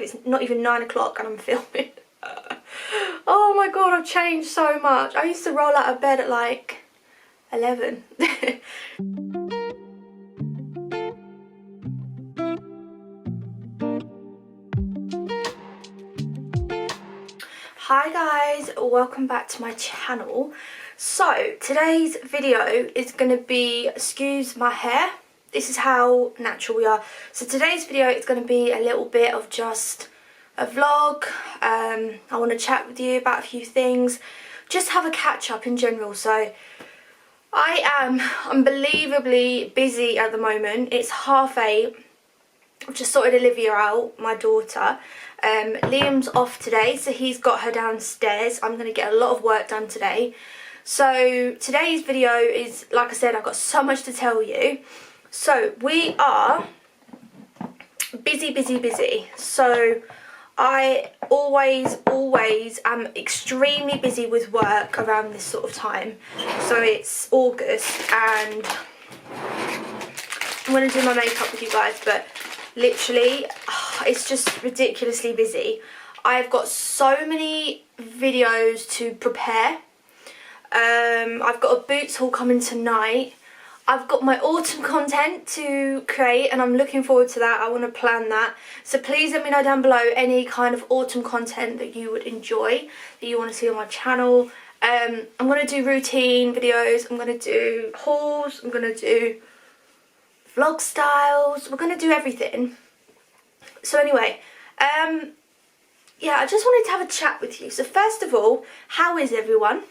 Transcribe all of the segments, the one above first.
it's not even 9 o'clock and I'm filming. Oh my god, I've changed so much. I used to roll out of bed at like 11. Hi guys, welcome back to my channel. So today's video is going to be excuse my hair. This is how natural we are. So today's video is going to be a little bit of just a vlog. I want to chat with you about a few things, just have a catch up in general. So I am unbelievably busy at the moment. It's 8:30. I've just sorted Olivia out, my daughter. Liam's off today, so he's got her downstairs. I'm going to get a lot of work done today. So today's video is, like I said, I've got so much to tell you. So we are busy. So I always am extremely busy with work around this sort of time. So it's August and I'm going to do my makeup with you guys, but literally it's just ridiculously busy. I've got so many videos to prepare. I've got a boots haul coming tonight. I've got my autumn content to create and I'm looking forward to that. I want to plan that. So please let me know down below any kind of autumn content that you would enjoy, that you want to see on my channel. I'm going to do routine videos, I'm going to do hauls, I'm going to do vlog styles, we're going to do everything. So anyway, yeah, I just wanted to have a chat with you. So first of all, how is everyone?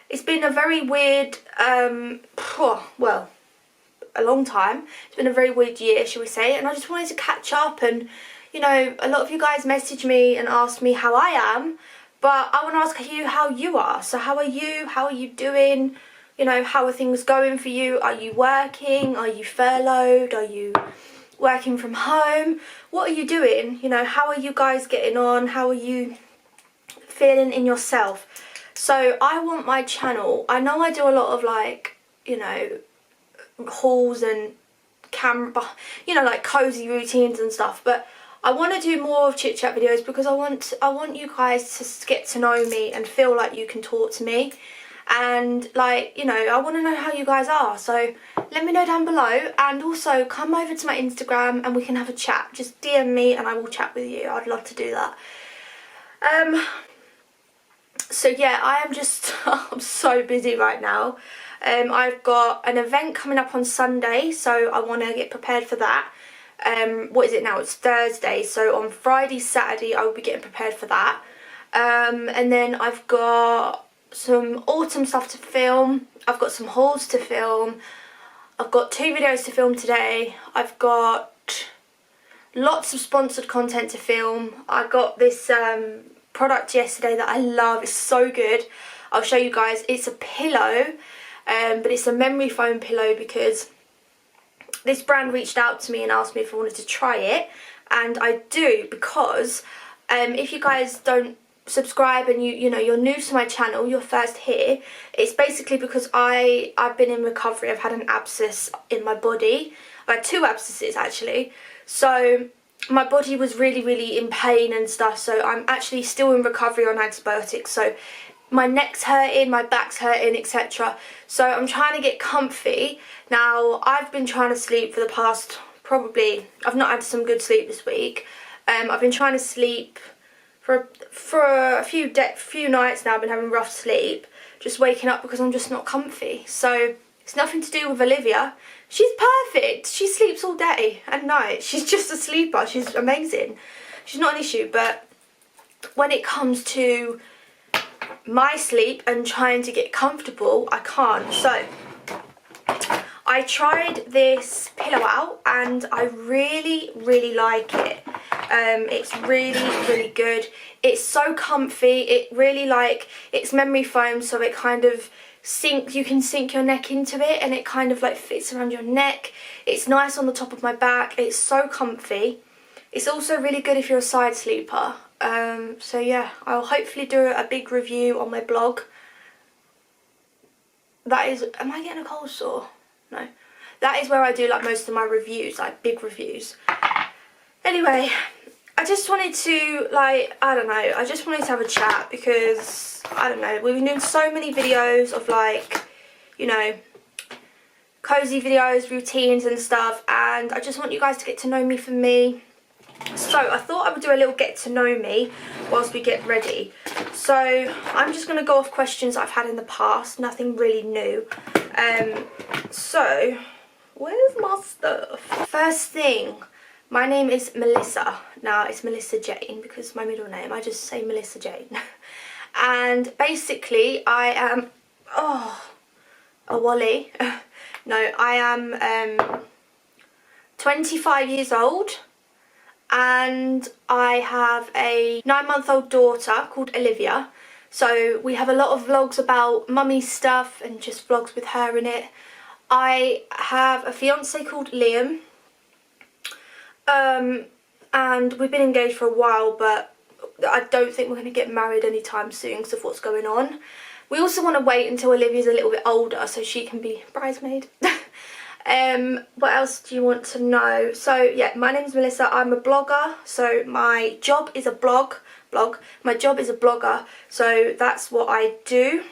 It's been a very weird, well, a long time. It's been a very weird year, shall we say, and I just wanted to catch up. And, you know, a lot of you guys message me and ask me how I am, but I want to ask you how you are. So how are you? How are you doing? You know, how are things going for you? Are you working? Are you furloughed? Are you working from home? What are you doing? You know, how are you guys getting on? How are you feeling in yourself? So I want my channel, I know I do a lot of like, you know, hauls and camera, you know, like cozy routines and stuff, but I want to do more of chit chat videos because I want you guys to get to know me and feel like you can talk to me. And like, you know, I want to know how you guys are, so let me know down below, and also come over to my Instagram and we can have a chat. Just DM me and I will chat with you. I'd love to do that. So yeah, I am just I'm so busy right now. I've got an event coming up on Sunday, so I want to get prepared for that. What is it now? It's Thursday, so on Friday, Saturday I will be getting prepared for that. And then I've got some autumn stuff to film. I've got some hauls to film. I've got 2 videos to film today. I've got lots of sponsored content to film. I got this product yesterday that I love. It's so good. I'll show you guys. It's a pillow, but it's a memory foam pillow because this brand reached out to me and asked me if I wanted to try it, and I do, because if you guys don't subscribe and you know you're new to my channel, you're first here, it's basically because I've been in recovery. I've had an abscess in my body. I've had 2 abscesses actually, so my body was really in pain and stuff, so I'm actually still in recovery on antibiotics. So my neck's hurting, my back's hurting, etc. So I'm trying to get comfy. Now I've been trying to sleep for the past, probably, I've not had some good sleep this week. I've been trying to sleep for a few nights now. I've been having rough sleep, just waking up because I'm just not comfy. So it's nothing to do with Olivia. She's perfect. She sleeps all day and night. She's just a sleeper. She's amazing. She's not an issue. But when it comes to my sleep and trying to get comfortable, I can't. So I tried this pillow out and I really like it. It's really good. It's so comfy. It really, like, it's memory foam, so it kind of you can sink your neck into it and it kind of like fits around your neck. It's nice on the top of my back. It's so comfy. It's also really good if you're a side sleeper. So yeah, I'll hopefully do a big review on my blog. That is, am I getting a cold sore? No. That is where I do like most of my reviews, like big reviews. Anyway, I just wanted to, like, I don't know, I just wanted to have a chat because, I don't know, we've been doing so many videos of, like, you know, cozy videos, routines and stuff, and I just want you guys to get to know me for me. So I thought I would do a little get to know me whilst we get ready. So I'm just going to go off questions I've had in the past, nothing really new. So where's my stuff? First thing, my name is Melissa. Now it's Melissa Jane because my middle name, I just say Melissa Jane. And basically I am, a Wally. No, I am 25 years old. And I have a 9-month-old daughter called Olivia. So we have a lot of vlogs about mummy stuff and just vlogs with her in it. I have a fiance called Liam. And we've been engaged for a while, but I don't think we're going to get married anytime soon because of what's going on. We also want to wait until Olivia's a little bit older so she can be bridesmaid. What else do you want to know? So yeah, my name is Melissa. I'm a blogger, so my job is a my job is a blogger, so that's what I do.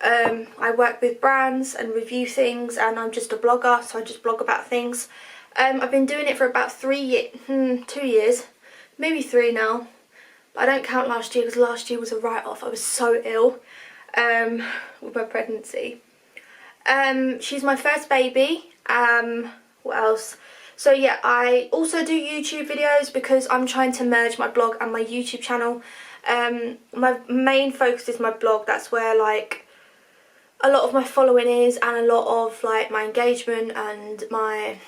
I work with brands and review things, and I'm just a blogger, so I just blog about things. I've been doing it for about 2 years, maybe 3 now, but I don't count last year because last year was a write-off. I was so ill with my pregnancy. She's my first baby. What else? So yeah, I also do YouTube videos because I'm trying to merge my blog and my YouTube channel. My main focus is my blog. That's where like a lot of my following is, and a lot of like my engagement and my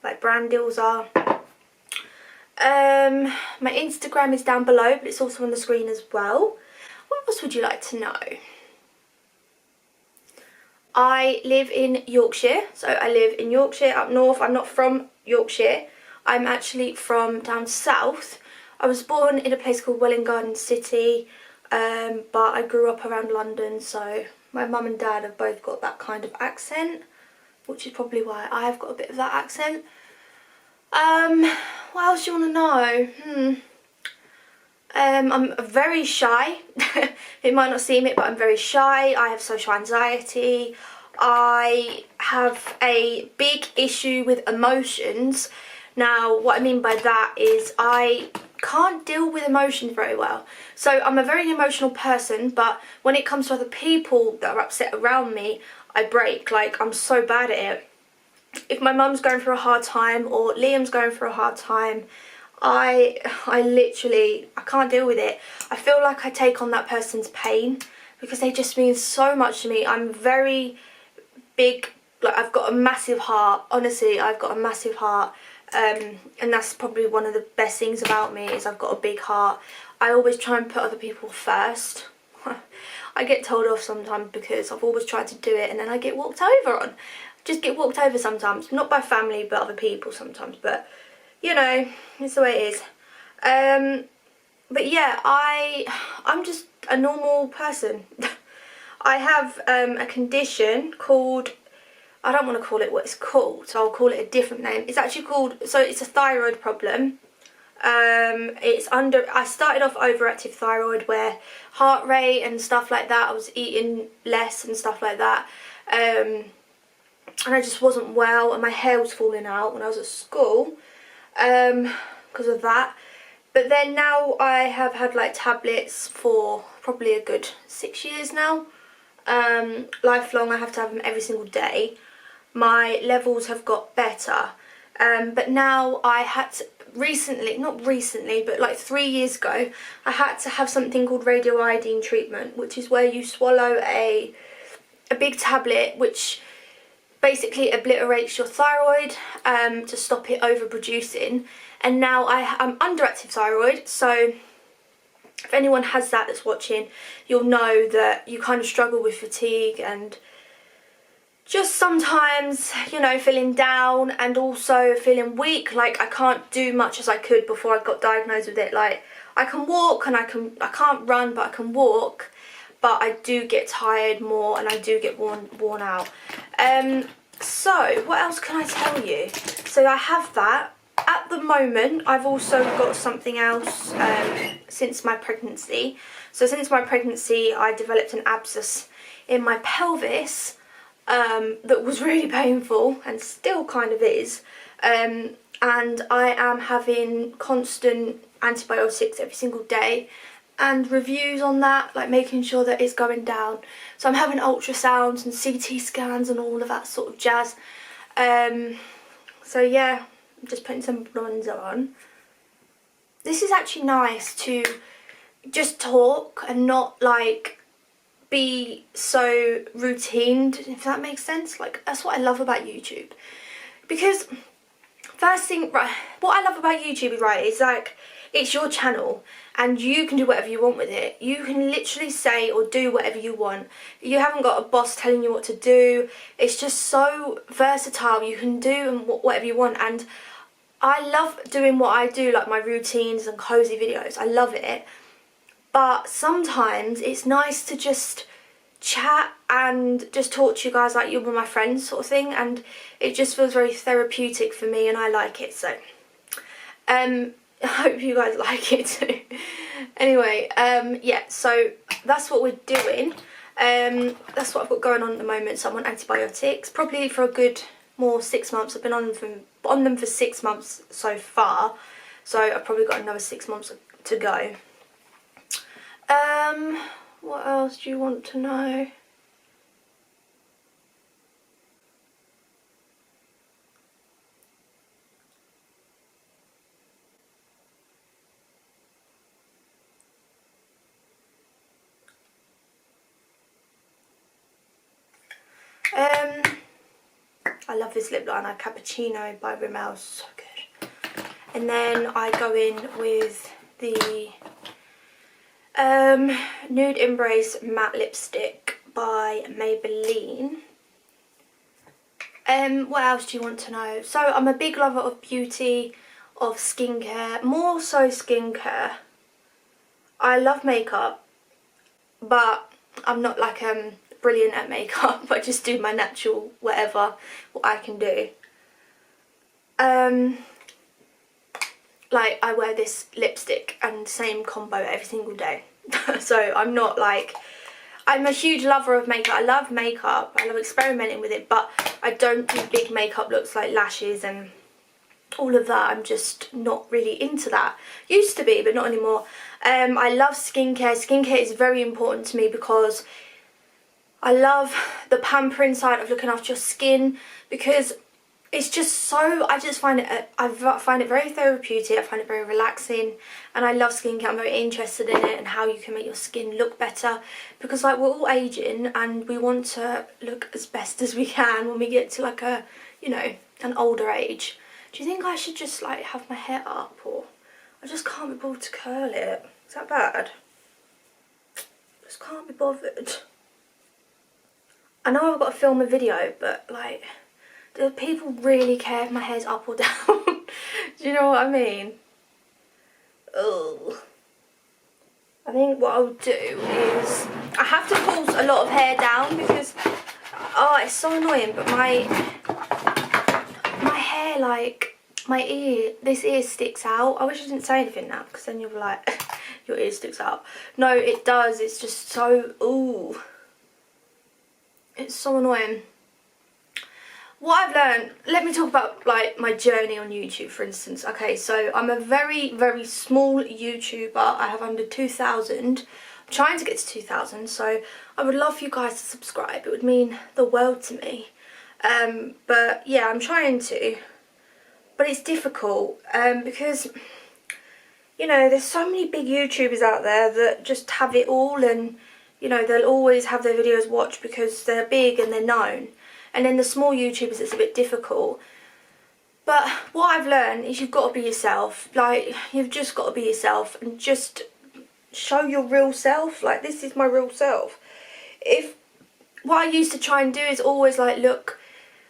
like brand deals are. My Instagram is down below, but it's also on the screen as well. What else would you like to know? I live in Yorkshire, so I live in Yorkshire up north. I'm not from Yorkshire, I'm actually from down south. I was born in a place called Welwyn Garden City, but I grew up around London, so my mum and dad have both got that kind of accent, which is probably why I have got a bit of that accent. What else do you want to know? I'm very shy. It might not seem it, but I'm very shy. I have social anxiety. I have a big issue with emotions. Now, what I mean by that is I can't deal with emotions very well. So I'm a very emotional person, but when it comes to other people that are upset around me, I break. Like, I'm so bad at it. If my mum's going through a hard time or Liam's going through a hard time, I literally, I can't deal with it. I feel like I take on that person's pain because they just mean so much to me. I'm very big, like I've got a massive heart. Honestly, I've got a massive heart. And that's probably one of the best things about me is I've got a big heart. I always try and put other people first. I get told off sometimes because I've always tried to do it and then I get walked over on. Just get walked over sometimes. Not by family, but other people sometimes. But you know, it's the way it is. But yeah, I'm just a normal person. I have a condition called, I don't want to call it what it's called, so I'll call it a different name. It's actually called, so it's a thyroid problem. I started off overactive thyroid where heart rate and stuff like that, I was eating less and stuff like that. And I just wasn't well, and my hair was falling out when I was at school. Because of that. But then now I have had like tablets for probably a good 6 years now. Lifelong, I have to have them every single day. My levels have got better. But now I had to, not recently, but like 3 years ago, I had to have something called radioiodine treatment, which is where you swallow a big tablet, which basically obliterates your thyroid to stop it overproducing. And now I'm underactive thyroid, so if anyone has that that's watching, you'll know that you kind of struggle with fatigue and just sometimes, you know, feeling down and also feeling weak. Like I can't do much as I could before I got diagnosed with it. Like I can walk and I can't run, but I can walk. But I do get tired more and I do get worn out. So what else can I tell you? So I have that, at the moment I've also got something else since my pregnancy. So since my pregnancy I developed an abscess in my pelvis that was really painful and still kind of is, and I am having constant antibiotics every single day and reviews on that, like making sure that it's going down. So I'm having ultrasounds and CT scans and all of that sort of jazz. So yeah, I'm just putting some bronzer on. This is actually nice to just talk and not like be so routined, if that makes sense. Like, that's what I love about YouTube. Because first thing, right, what I love about YouTube, right, is like, it's your channel and you can do whatever you want with it. You can literally say or do whatever you want. You haven't got a boss telling you what to do. It's just so versatile. You can do whatever you want, and I love doing what I do, like my routines and cozy videos. I love it. But sometimes it's nice to just chat and just talk to you guys like you're my friends sort of thing, and it just feels very therapeutic for me and I like it. So I hope you guys like it too. Anyway, yeah, so that's what we're doing. That's what I've got going on at the moment. So I'm on antibiotics probably for a good more 6 months. I've been on them for 6 months so far, so I've probably got another 6 months to go. What else do you want to know? I love this lip liner, Cappuccino by Rimmel, so good. And then I go in with the Nude Embrace Matte Lipstick by Maybelline. What else do you want to know? So I'm a big lover of beauty, of skincare, more so skincare. I love makeup, but I'm not like brilliant at makeup. I just do my natural what I can do. Like, I wear this lipstick and same combo every single day. So I'm not like, I'm a huge lover of makeup. I love makeup, I love experimenting with it, but I don't do big makeup looks like lashes and all of that. I'm just not really into that. Used to be, but not anymore. I love skincare. Skincare is very important to me because I love the pampering side of looking after your skin, because it's just so, I find it very therapeutic. I find it very relaxing, and I love skincare. I'm very interested in it and how you can make your skin look better, because like, we're all aging and we want to look as best as we can when we get to like a, you know, an older age. Do you think I should just like have my hair up, or I just can't be bothered to curl it? Is that bad? Just can't be bothered. I know I've got to film a video, but like, do people really care if my hair's up or down? Do you know what I mean? Ugh. I think what I'll do is, I have to pull a lot of hair down because, oh, it's so annoying, but my hair, like, my ear, this ear sticks out. I wish I didn't say anything now, because then you'll be like, your ear sticks out. No, it does. It's just so, ooh. It's so annoying. What I've learned, let me talk about like my journey on YouTube, for instance. Okay, so I'm a very, very small YouTuber. I have under 2,000. I'm trying to get to 2,000, so I would love for you guys to subscribe. It would mean the world to me. But yeah, I'm trying to. But it's difficult because, you know, there's so many big YouTubers out there that just have it all, and, you know, they'll always have their videos watched because they're big and they're known. And then the small YouTubers, it's a bit difficult. But what I've learned is you've got to be yourself. Like, you've just got to be yourself and just show your real self. Like, this is my real self. What I used to try and do is always like look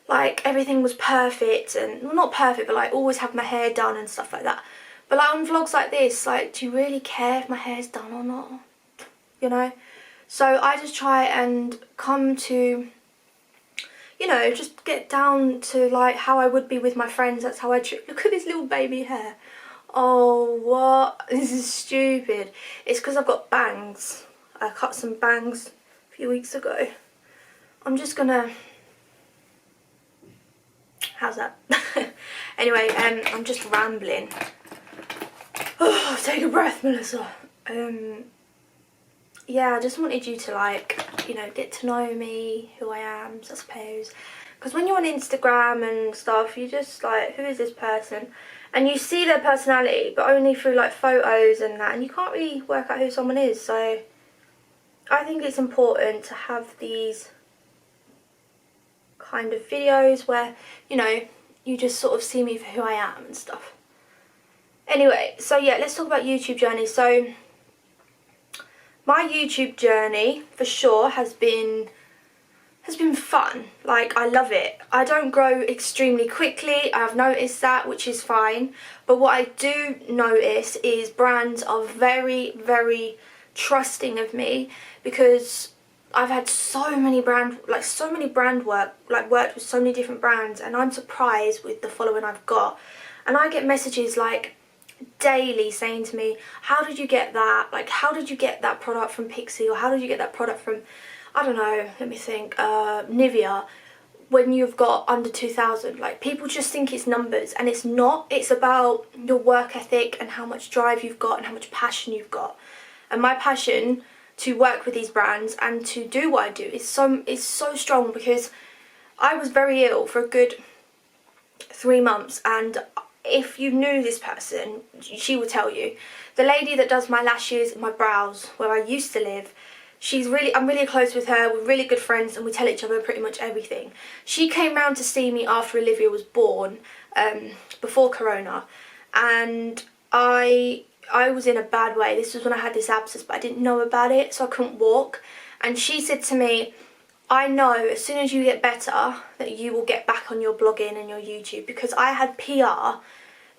like everything was perfect, and, well, not perfect, but like always have my hair done and stuff like that. But like on vlogs like this, like, do you really care if my hair's done or not? You know? So I just try and come to, you know, just get down to like how I would be with my friends. That's how I treat. Look at this little baby hair. Oh, what? This is stupid. It's because I've got bangs. I cut some bangs a few weeks ago. I'm just gonna... How's that? Anyway, I'm just rambling. Oh, take a breath, Melissa. Yeah, I just wanted you to, like, you know, get to know me, who I am, I suppose. Because when you're on Instagram and stuff, you just, like, who is this person? And you see their personality, but only through, like, photos and that. And you can't really work out who someone is. So I think it's important to have these kind of videos where, you know, you just sort of see me for who I am and stuff. Anyway, so yeah, let's talk about YouTube journey. So my YouTube journey for sure has been fun. Like, I love it. I don't grow extremely quickly. I've noticed that, which is fine. But what I do notice is brands are very, very trusting of me, because I've had so many brand work, like worked with so many different brands, and I'm surprised with the following I've got. And I get messages like daily saying to me, how did you get that? Like, how did you get that product from Pixie? Or how did you get that product from, I don't know, let me think, Nivea, when you've got under 2,000? Like, people just think it's numbers, and it's not. It's about your work ethic and how much drive you've got and how much passion you've got. And my passion to work with these brands and to do what I do is so strong, because I was very ill for a good 3 months, and if you knew this person, she will tell you. The lady that does my lashes and my brows where I used to live, I'm really close with her. We're really good friends, and we tell each other pretty much everything. She came round to see me after Olivia was born, before Corona, and I was in a bad way. This was when I had this abscess, but I didn't know about it, so I couldn't walk. And she said to me, I know as soon as you get better that you will get back on your blogging and your YouTube, because I had PR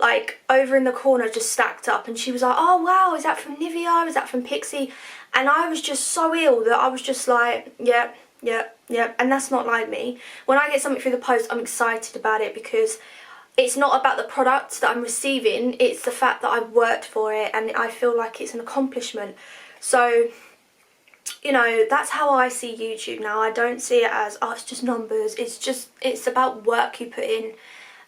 like over in the corner just stacked up, and she was like, oh wow, is that from Nivea, is that from Pixie? And I was just so ill that I was just like, yeah, and that's not like me. When I get something through the post, I'm excited about it, because it's not about the products that I'm receiving, it's the fact that I've worked for it, and I feel like it's an accomplishment. So, you know, that's how I see YouTube now. I don't see it as, oh, it's just numbers. It's about work you put in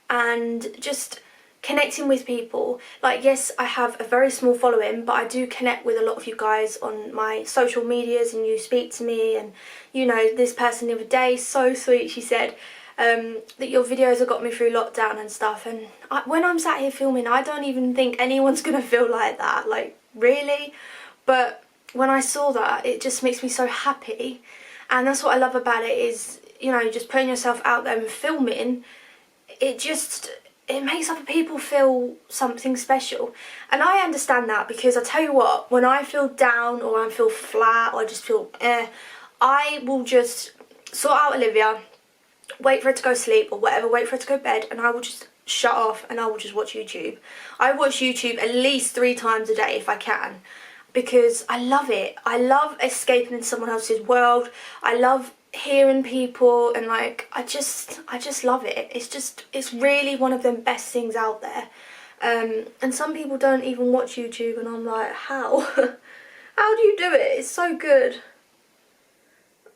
and just connecting with people. Like, yes, I have a very small following, but I do connect with a lot of you guys on my social medias, and you speak to me. And, you know, this person the other day, so sweet, she said that your videos have got me through lockdown and stuff. And when I'm sat here filming, I don't even think anyone's gonna feel like that, like, really. But when I saw that, it just makes me so happy. And that's what I love about it, is, you know, just putting yourself out there and filming. It makes other people feel something special. And I understand that, because I tell you what, when I feel down or I feel flat or I just feel I will just sort out Olivia, wait for her to go sleep or whatever, wait for her to go to bed, and I will just shut off and I will just watch YouTube. I watch YouTube at least 3 times a day if I can, because I love it. I love escaping into someone else's world. I love hearing people, and like, I just love it. It's really one of them best things out there. And some people don't even watch YouTube, and I'm like, how? How do you do it? It's so good.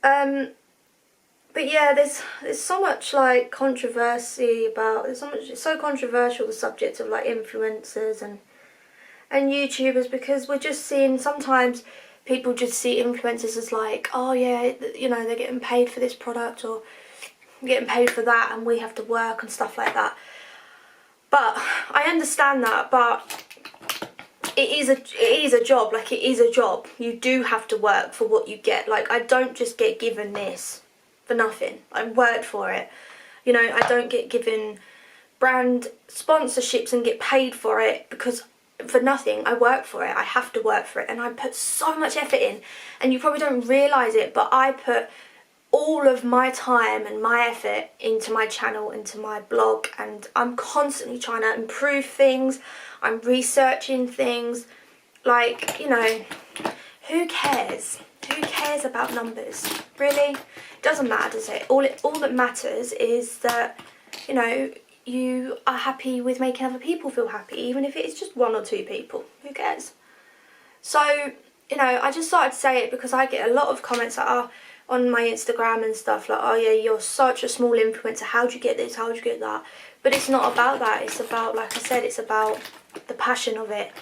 But yeah, there's so much like controversy about, it's so controversial, the subject of like influencers and YouTubers, because we're just seeing, sometimes people just see influencers as like, oh yeah, you know, they're getting paid for this product or getting paid for that, and we have to work and stuff like that. But I understand that, but it is a job. Like, it is a job. You do have to work for what you get. Like, I don't just get given this for nothing. I worked for it. You know, I don't get given brand sponsorships and get paid for it because for nothing. I work for it. I have to work for it, and I put so much effort in, and you probably don't realise it, but I put all of my time and my effort into my channel, into my blog, and I'm constantly trying to improve things. I'm researching things. Like, you know, who cares? Who cares about numbers? Really? It doesn't matter, does it? All that matters is that, you know, you are happy with making other people feel happy, even if it's just 1 or 2 people. Who cares? So, you know, I just thought I'd say it because I get a lot of comments like, on my Instagram and stuff like, oh yeah, you're such a small influencer, how'd you get this, how'd you get that? But it's not about that. It's about, like I said, it's about the passion of it.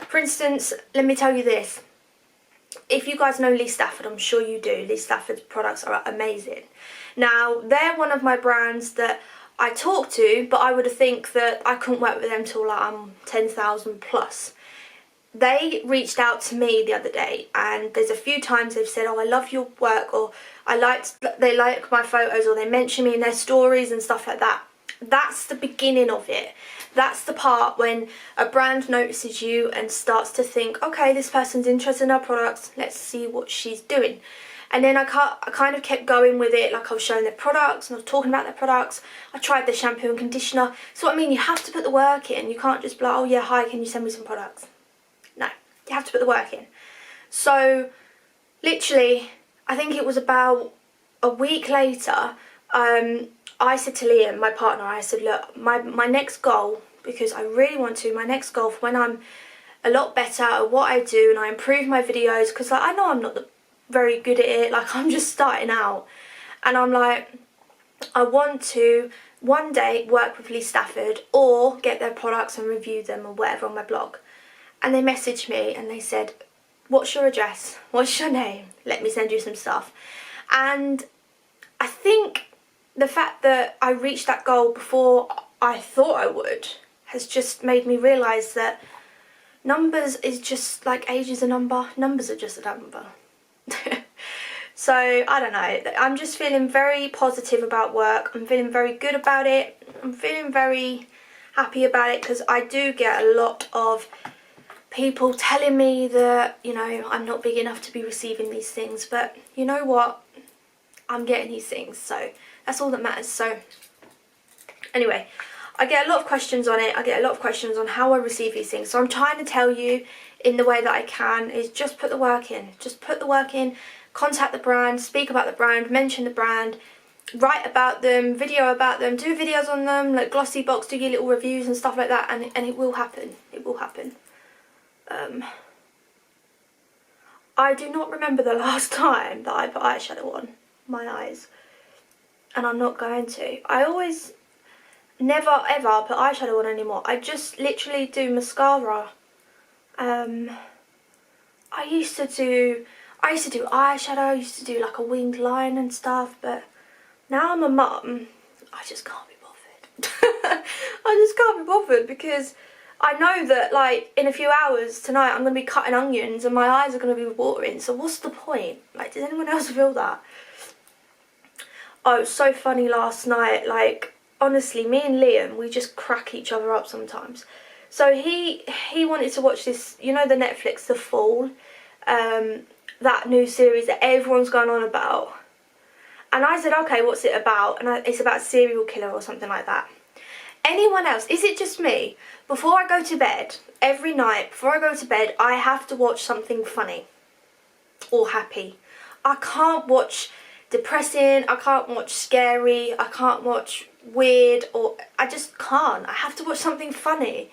For instance, let me tell you this. If you guys know Lee Stafford, I'm sure you do. Lee Stafford's products are amazing. Now, they're one of my brands that I talk to, but I would think that I couldn't work with them till like I'm 10,000 plus. They reached out to me the other day, and there's a few times they've said, oh, I love your work, or they like my photos, or they mention me in their stories and stuff like that. That's the beginning of it. That's the part when a brand notices you and starts to think, okay, this person's interested in our products, let's see what she's doing. And then I kind of kept going with it, like I was showing their products and I was talking about their products. I tried their shampoo and conditioner. So what I mean, you have to put the work in. You can't just be like, oh yeah, hi, can you send me some products? No, you have to put the work in. So literally, I think it was about a week later, I said to Liam, my partner, I said, look, my next goal, because I really want to, my next goal for when I'm a lot better at what I do and I improve my videos, because like, I know I'm not very good at it, like I'm just starting out. And I'm like, I want to one day work with Lee Stafford or get their products and review them or whatever on my blog. And they messaged me and they said, what's your address? What's your name? Let me send you some stuff. And I think the fact that I reached that goal before I thought I would has just made me realise that numbers is just like age is a number. Numbers are just a number. So, I don't know. I'm just feeling very positive about work. I'm feeling very good about it. I'm feeling very happy about it because I do get a lot of people telling me that, you know, I'm not big enough to be receiving these things. But you know what? I'm getting these things. So that's all that matters. So anyway, I get a lot of questions on it. I get a lot of questions on how I receive these things. So I'm trying to tell you in the way that I can is just put the work in. Just put the work in. Contact the brand. Speak about the brand. Mention the brand. Write about them. Video about them. Do videos on them. Like Glossy Box. Do your little reviews and stuff like that. And it will happen. It will happen. I do not remember the last time that I put eyeshadow on my eyes. And I'm not going to. I always never ever put eyeshadow on anymore. I just literally do mascara. I used to do eyeshadow, I used to do like a winged line and stuff, but now I'm a mum, I just can't be bothered. I just can't be bothered because I know that like in a few hours tonight I'm going to be cutting onions and my eyes are going to be watering, so what's the point? Like, does anyone else feel that? Oh, it was so funny last night, like honestly, me and Liam, we just crack each other up sometimes. So he wanted to watch this, you know, the Netflix The Fall, that new series that everyone's going on about. And I said, okay, what's it about? And it's about a serial killer or something like that. Anyone else, is it just me? Before I go to bed, every night, before I go to bed, I have to watch something funny or happy. I can't watch depressing, I can't watch scary, I can't watch weird, or I just can't. I have to watch something funny.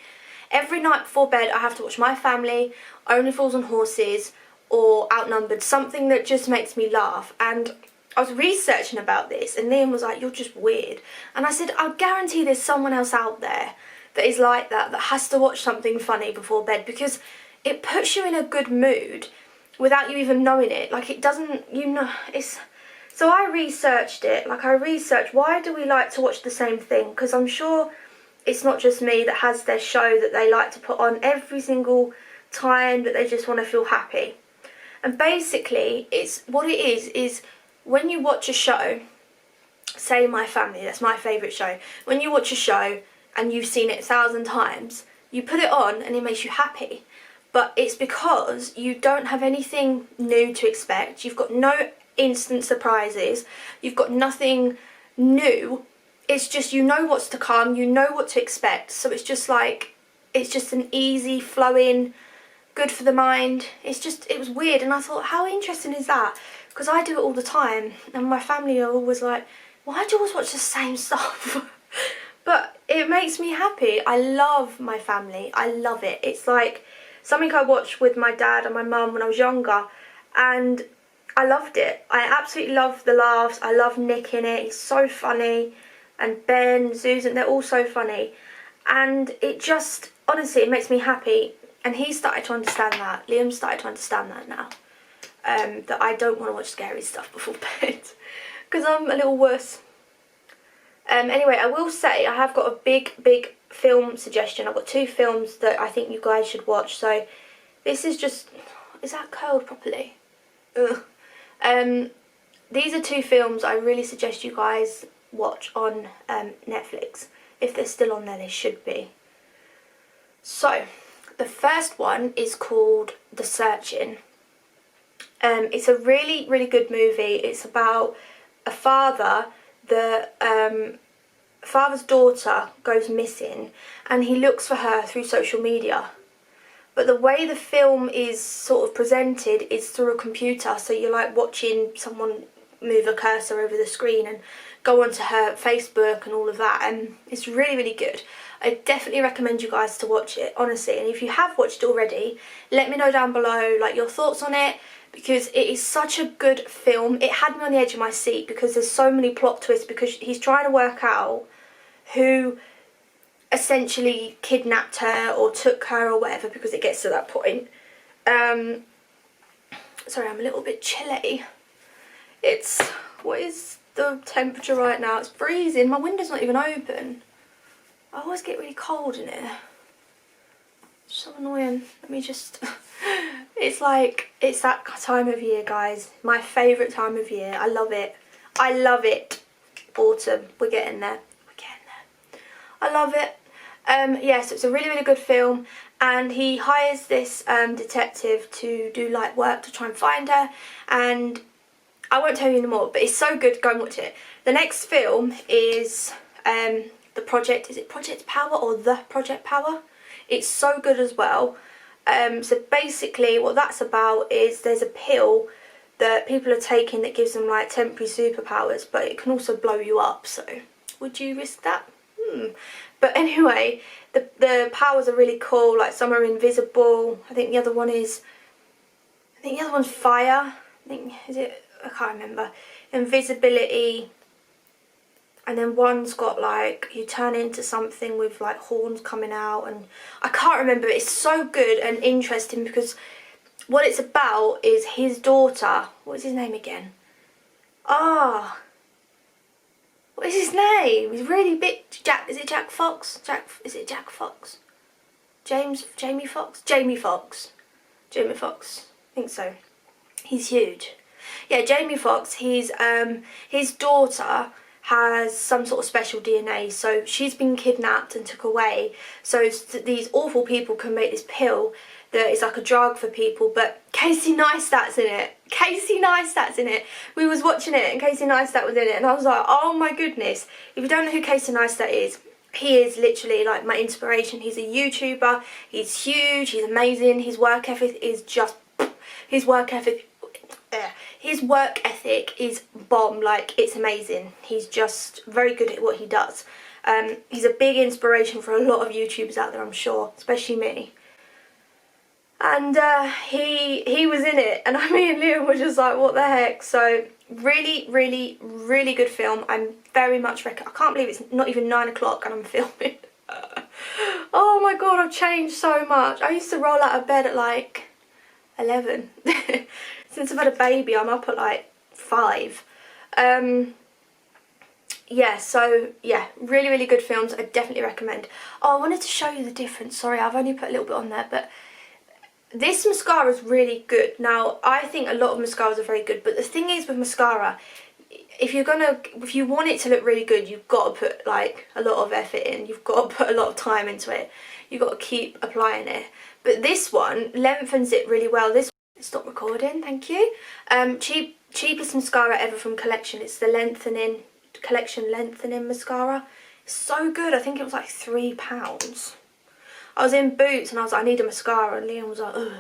Every night before bed I have to watch My Family, Only Fools and Horses, or Outnumbered, something that just makes me laugh. And I was researching about this and Liam was like, you're just weird. And I said, I guarantee there's someone else out there that is like that has to watch something funny before bed, because it puts you in a good mood without you even knowing it. Like, it doesn't, you know, it's... So I researched it, like I researched why do we like to watch the same thing, because I'm sure it's not just me that has their show that they like to put on every single time that they just want to feel happy. And basically, it's what it is when you watch a show, say My Family, that's my favourite show. When you watch a show and you've seen it 1,000 times, you put it on and it makes you happy. But it's because you don't have anything new to expect. You've got no instant surprises. You've got nothing new. It's just, you know what's to come. You know what to expect. So it's just like, it's just an easy flowing good for the mind. It was weird, and I thought, how interesting is that? Because I do it all the time, and my family are always like, why do you always watch the same stuff? But it makes me happy. I love my family. I love it. It's like something I watched with my dad and my mum when I was younger, and I loved it. I absolutely love the laughs. I love Nick in it. He's so funny. And Ben, Susan, they're all so funny. And it just, honestly, it makes me happy. And he started to understand that. Liam started to understand that now. That I don't want to watch scary stuff before bed. Because I'm a little worse. Anyway, I will say I have got a big film suggestion. I've got 2 films that I think you guys should watch. So this is just, is that curled properly? Ugh. These are 2 films I really suggest you guys watch on Netflix. If they're still on there, they should be. So the first one is called The Searching. It's a really good movie. It's about a father. The father's daughter goes missing, and he looks for her through social media. But the way the film is sort of presented is through a computer, so you're like watching someone move a cursor over the screen and go onto her Facebook and all of that, and it's really good. I definitely recommend you guys to watch it, honestly. And if you have watched it already, let me know down below like your thoughts on it, because it is such a good film. It had me on the edge of my seat because there's so many plot twists, because he's trying to work out who essentially kidnapped her or took her or whatever, because it gets to that point. Sorry, I'm a little bit chilly. What is the temperature right now? It's freezing. My window's not even open. I always get really cold in here. It's so annoying. Let me just... It's that time of year, guys. My favourite time of year. I love it. I love it. Autumn. We're getting there. I love it. Yes, it's a really good film, and he hires this detective to do light work to try and find her, and I won't tell you anymore, but it's so good, go and watch it. The next film is The Project, is it Project Power or The Project Power? It's so good as well. So basically what that's about is there's a pill that people are taking that gives them like temporary superpowers, but it can also blow you up, so would you risk that? But anyway, the powers are really cool. Like, some are invisible. I think the other one's fire. I can't remember. Invisibility. And then one's got like, you turn into something with like horns coming out, and I can't remember. It's so good and interesting because what it's about is his daughter. What is his name again? What is his name? He's really big. Is it Jack Fox? Is it Jack Fox? Jamie Fox? Jamie Fox. I think so. He's huge. Yeah, Jamie Fox, his daughter has some sort of special DNA, so she's been kidnapped and took away, so these awful people can make this pill that is like a drug for people. But Casey Neistat's in it. We was watching it and Casey Neistat was in it, and I was like, oh my goodness. If you don't know who Casey Neistat is, he is literally like my inspiration. He's a YouTuber, he's huge, he's amazing. His work ethic is bomb, like, it's amazing. He's just very good at what he does. He's a big inspiration for a lot of YouTubers out there, I'm sure, especially me. And he was in it, and me and Liam were just like, what the heck. So really good film. I'm very much I can't believe it's not even 9 o'clock and I'm filming. Oh my god, I've changed so much. I used to roll out of bed at like 11. Since I've had a baby, I'm up at like 5. Yeah, so yeah, really good films. I definitely recommend. Oh, I wanted to show you the difference. Sorry, I've only put a little bit on there, but this mascara is really good. Now, I think a lot of mascaras are very good, but the thing is with mascara, if you want it to look really good, you've got to put like a lot of effort in. You've got to put a lot of time into it. You've got to keep applying it. But this one lengthens it really well. Stop recording, thank you. Cheapest mascara ever from Collection. It's the Collection lengthening mascara. It's so good. I think it was like £3. I was in Boots and I was like, I need a mascara, and Liam was like, ugh.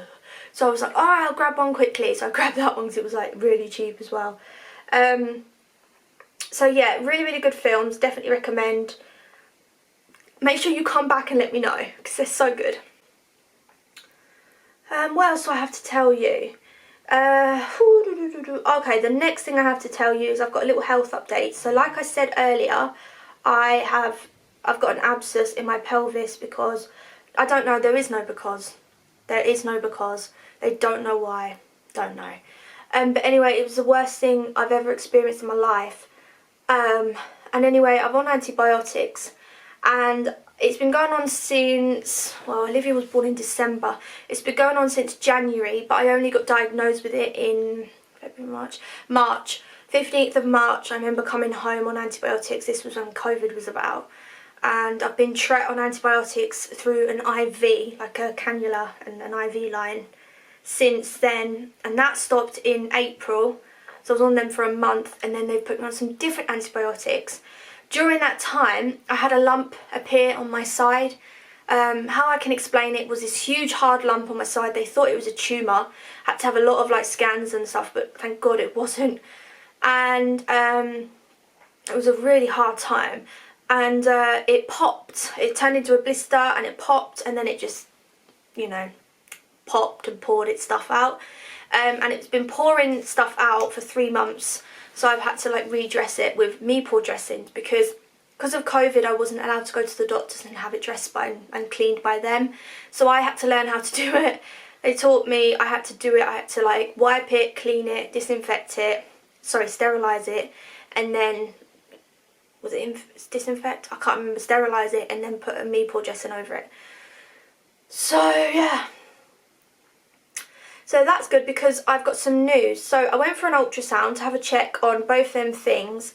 So I was like, alright, I'll grab one quickly. So I grabbed that one because it was like really cheap as well. So yeah, really, really good films. Definitely recommend. Make sure you come back and let me know because they're so good. What else do I have to tell you? Okay, the next thing I have to tell you is I've got a little health update. So like I said earlier, I've got an abscess in my pelvis because, I don't know, there is no because. There is no because. They don't know why. Don't know. But anyway, it was the worst thing I've ever experienced in my life. And anyway, I'm on antibiotics. And it's been going on since, well, Olivia was born in December. It's been going on since January, but I only got diagnosed with it in February, March. 15th of March, I remember coming home on antibiotics. This was when COVID was about. And I've been on antibiotics through an IV, like a cannula and an IV line, since then. And that stopped in April. So I was on them for a month, and then they've put me on some different antibiotics. During that time, I had a lump appear on my side. How I can explain it was this huge hard lump on my side. They thought it was a tumour. Had to have a lot of like scans and stuff, but thank God it wasn't. And it was a really hard time. And it popped. It turned into a blister and it popped, and then it just, you know, popped and poured its stuff out. And it's been pouring stuff out for 3 months. So I've had to like redress it with Meepore dressings because of COVID I wasn't allowed to go to the doctors and have it dressed by and cleaned by them. So I had to learn how to do it. They taught me I had to do it. I had to like wipe it, clean it, sterilise it, and then, was it disinfect? I can't remember, sterilise it and then put a Meepore dressing over it. So yeah. So that's good because I've got some news. So I went for an ultrasound to have a check on both them things,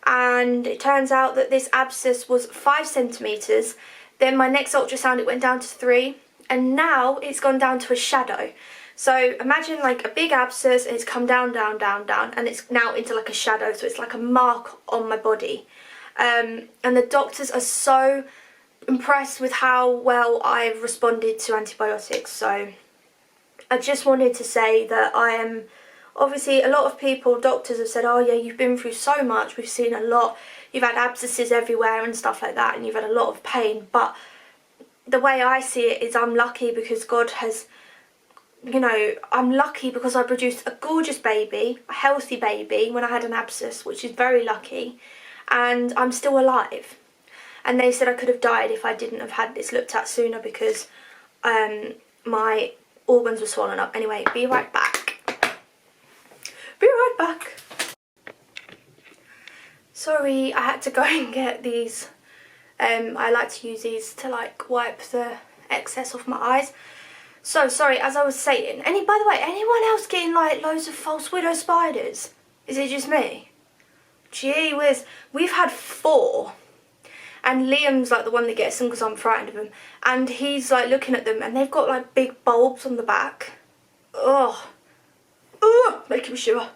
and it turns out that this abscess was 5 centimetres. Then my next ultrasound it went down to 3, and now it's gone down to a shadow. So imagine like a big abscess and it's come down, down, down, down, and it's now into like a shadow, so it's like a mark on my body. And the doctors are so impressed with how well I've responded to antibiotics. So I just wanted to say that I am, obviously a lot of people, doctors have said, oh yeah, you've been through so much, we've seen a lot, you've had abscesses everywhere and stuff like that, and you've had a lot of pain. But the way I see it is I'm lucky because God has, you know, I'm lucky because I produced a gorgeous baby, a healthy baby when I had an abscess, which is very lucky, and I'm still alive. And they said I could have died if I didn't have had this looked at sooner because my organs were swollen up. Anyway, be right back. Be right back. Sorry, I had to go and get these. I like to use these to like wipe the excess off my eyes. So sorry, as I was saying, by the way, anyone else getting like loads of false widow spiders? Is it just me? Gee whiz, we've had 4. And Liam's like the one that gets them because I'm frightened of him. And he's like looking at them and they've got like big bulbs on the back. Ugh. Ugh, making me shiver.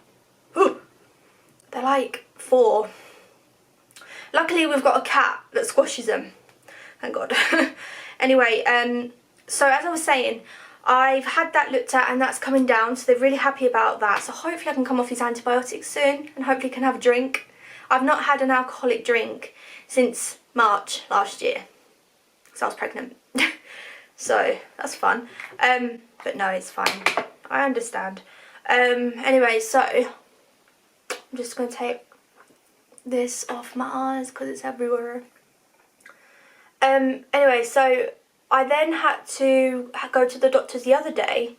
Ugh. They're like 4. Luckily we've got a cat that squashes them. Thank God. Anyway, so as I was saying, I've had that looked at and that's coming down. So they're really happy about that. So hopefully I can come off these antibiotics soon and hopefully can have a drink. I've not had an alcoholic drink since March last year because I was pregnant. So that's fun. But no, it's fine. I understand. Anyway, so I'm just going to take this off my eyes because it's everywhere. Anyway, so I then had to go to the doctors the other day.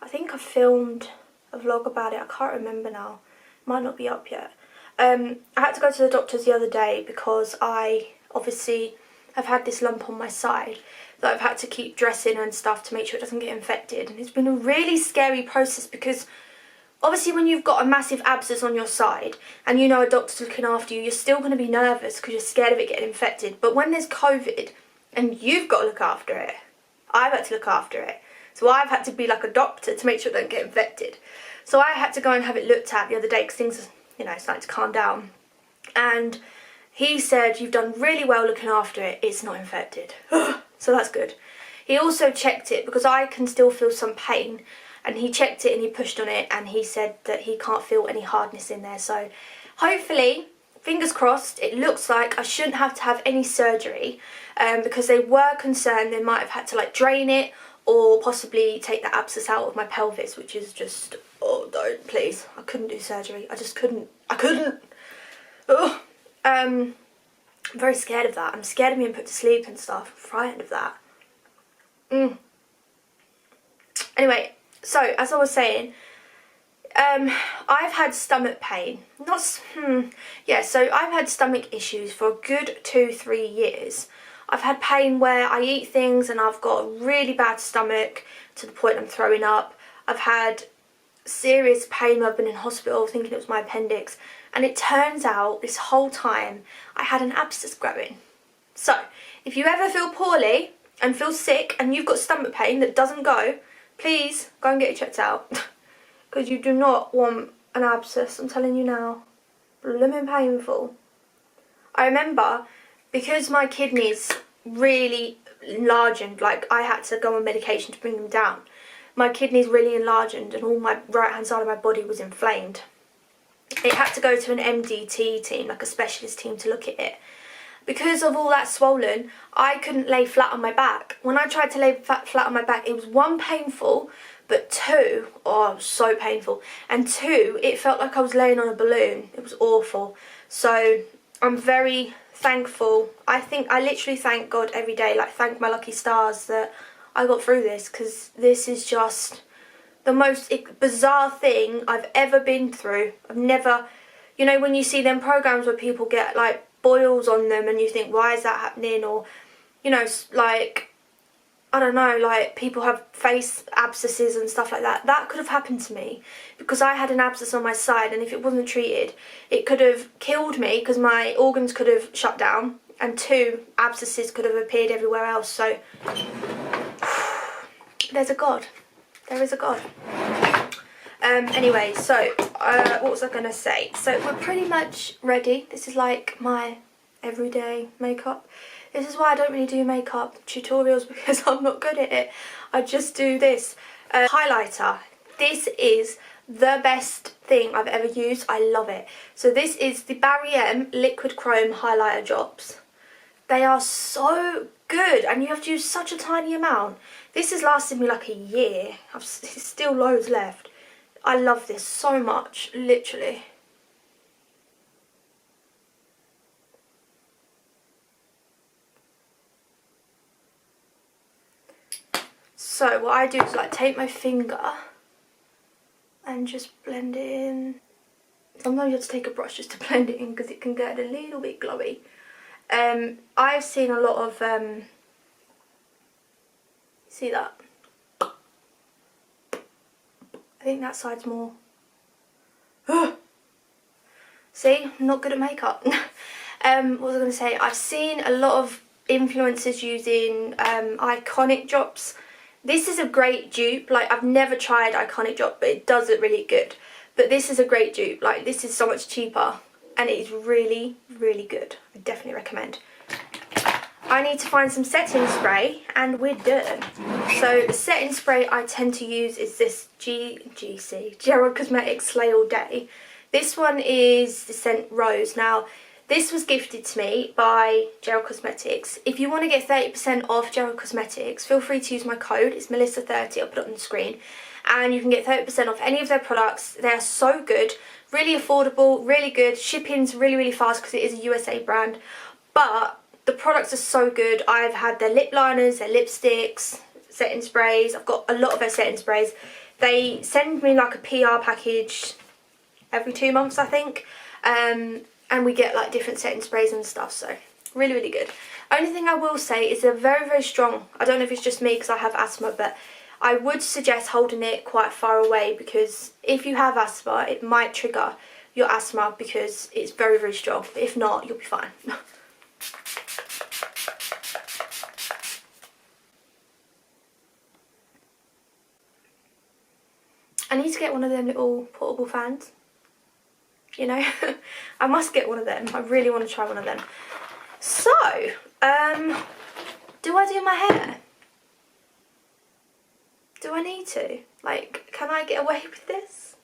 I think I filmed a vlog about it. I can't remember now. Might not be up yet. I had to go to the doctors the other day because I obviously have had this lump on my side that I've had to keep dressing and stuff to make sure it doesn't get infected. And it's been a really scary process because obviously when you've got a massive abscess on your side and you know a doctor's looking after you, you're still going to be nervous because you're scared of it getting infected. But when there's COVID and you've got to look after it, I've had to look after it. So I've had to be like a doctor to make sure it don't get infected. So I had to go and have it looked at the other day because things, you know, starting to calm down. And he said, you've done really well looking after it. It's not infected. So that's good. He also checked it because I can still feel some pain, and he checked it and he pushed on it and he said that he can't feel any hardness in there. So hopefully, fingers crossed, it looks like I shouldn't have to have any surgery, because they were concerned they might have had to like drain it or possibly take the abscess out of my pelvis, which is just, oh, don't, please. I couldn't do surgery. I just couldn't. I couldn't. Ugh. I'm very scared of that. I'm scared of being put to sleep and stuff. I'm frightened of that. Anyway, so as I was saying, I've had stomach pain. Yeah, so I've had stomach issues for a good 2-3 years. I've had pain where I eat things and I've got a really bad stomach to the point I'm throwing up. I've had serious pain where I've been in hospital thinking it was my appendix. And it turns out this whole time I had an abscess growing. So, if you ever feel poorly and feel sick and you've got stomach pain that doesn't go, please go and get it checked out. Because you do not want an abscess, I'm telling you now. Blooming painful. I remember, because my kidneys really enlarged, like I had to go on medication to bring them down. My kidneys really enlarged and all my right hand side of my body was inflamed. It had to go to an MDT team, like a specialist team, to look at it. Because of all that swollen, I couldn't lay flat on my back. When I tried to lay flat on my back, it was 1, painful, but 2, oh, it was so painful. And 2, it felt like I was laying on a balloon. It was awful. So I'm very thankful. I literally thank God every day, like thank my lucky stars that I got through this, because this is just the most bizarre thing I've ever been through. I've never, you know, when you see them programs where people get like boils on them and you think, why is that happening? Or, you know, like, I don't know, like people have face abscesses and stuff like that. That could have happened to me because I had an abscess on my side, and if it wasn't treated, it could have killed me because my organs could have shut down, and 2, abscesses could have appeared everywhere else. So there's a God. There is a God. Anyway, so what was I going to say? So we're pretty much ready. This is like my everyday makeup. This is why I don't really do makeup tutorials, because I'm not good at it. I just do this. Highlighter. This is the best thing I've ever used. I love it. So this is the Barry M Liquid Chrome Highlighter Drops. They are so good, and you have to use such a tiny amount. This has lasted me like a year. There's still loads left. I love this so much, literally. So what I do is like take my finger and just blend it in. Sometimes you have to take a brush just to blend it in because it can get a little bit glowy. I've seen a lot of, see that? I think that side's more. See, I'm not good at makeup. What was I going to say? I've seen a lot of influencers using Iconic drops. This is a great dupe. Like, I've never tried Iconic drop, but it does it really good. But this is a great dupe. Like, this is so much cheaper, and it is really, really good. I definitely recommend. I need to find some setting spray and we're done. So the setting spray I tend to use is this GC, Gerald Cosmetics Slay All Day. This one is the scent Rose. Now, this was gifted to me by Gerald Cosmetics. If you want to get 30% off Gerald Cosmetics, feel free to use my code. It's Melissa30, I'll put it on the screen. And you can get 30% off any of their products. They are so good, really affordable, really good. Shipping's really, really fast because it is a USA brand. But the products are so good. I've had their lip liners, their lipsticks, setting sprays. I've got a lot of their setting sprays. They send me like a PR package every 2 months, I think. And we get like different setting sprays and stuff. So really, really good. Only thing I will say is they're very, very strong. I don't know if it's just me because I have asthma, but I would suggest holding it quite far away because if you have asthma, it might trigger your asthma because it's very, very strong. But if not, you'll be fine. I need to get one of them little portable fans. You know, I must get one of them. I really want to try one of them. So, do I do my hair? do I need to? Like, can I get away with this?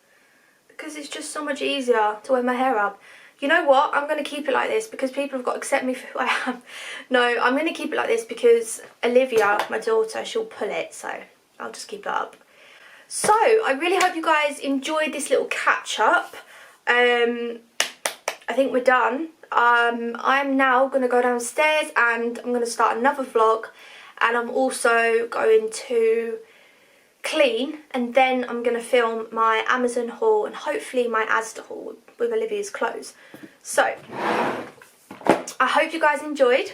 Because it's just so much easier to wear my hair up. You know what? I'm going to keep it like this because people have got to accept me for who I am. No, I'm going to keep it like this because Olivia, my daughter, she'll pull it. So I'll just keep it up. So I really hope you guys enjoyed this little catch up. I think we're done. I'm now going to go downstairs and I'm going to start another vlog. And I'm also going to clean, and then I'm going to film my Amazon haul and hopefully my Asda haul with Olivia's clothes. So I hope you guys enjoyed.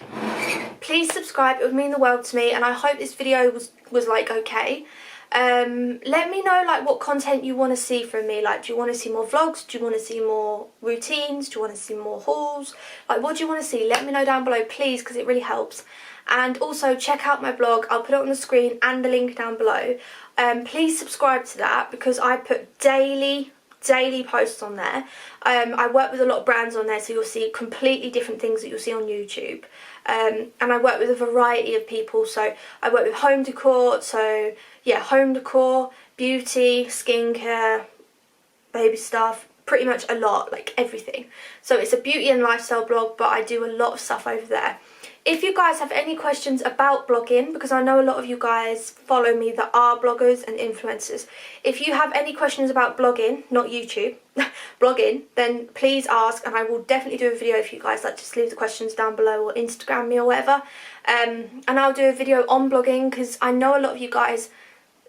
Please subscribe, it would mean the world to me, and I hope this video was like okay. Let me know like what content you want to see from me. Like, do you want to see more vlogs? Do you want to see more routines? Do you want to see more hauls? Like, what do you want to see? Let me know down below, please, because it really helps. And also check out my blog. I'll put it on the screen and the link down below. Please subscribe to that because I put daily posts on there. I work with a lot of brands on there, so you'll see completely different things that you'll see on YouTube. And I work with a variety of people, so I work with home decor, so yeah, home decor, beauty, skincare, baby stuff, pretty much a lot, like everything. So it's a beauty and lifestyle blog, but I do a lot of stuff over there. If you guys have any questions about blogging, because I know a lot of you guys follow me that are bloggers and influencers. If you have any questions about blogging, not YouTube, blogging, then please ask and I will definitely do a video for you guys. Like, just leave the questions down below or Instagram me or whatever. And I'll do a video on blogging because I know a lot of you guys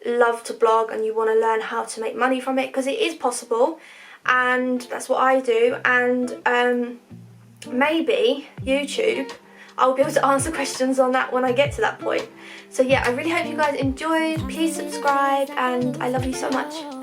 love to blog and you want to learn how to make money from it, because it is possible and that's what I do. And maybe YouTube, I'll be able to answer questions on that when I get to that point. So yeah, I really hope you guys enjoyed. Please subscribe and I love you so much.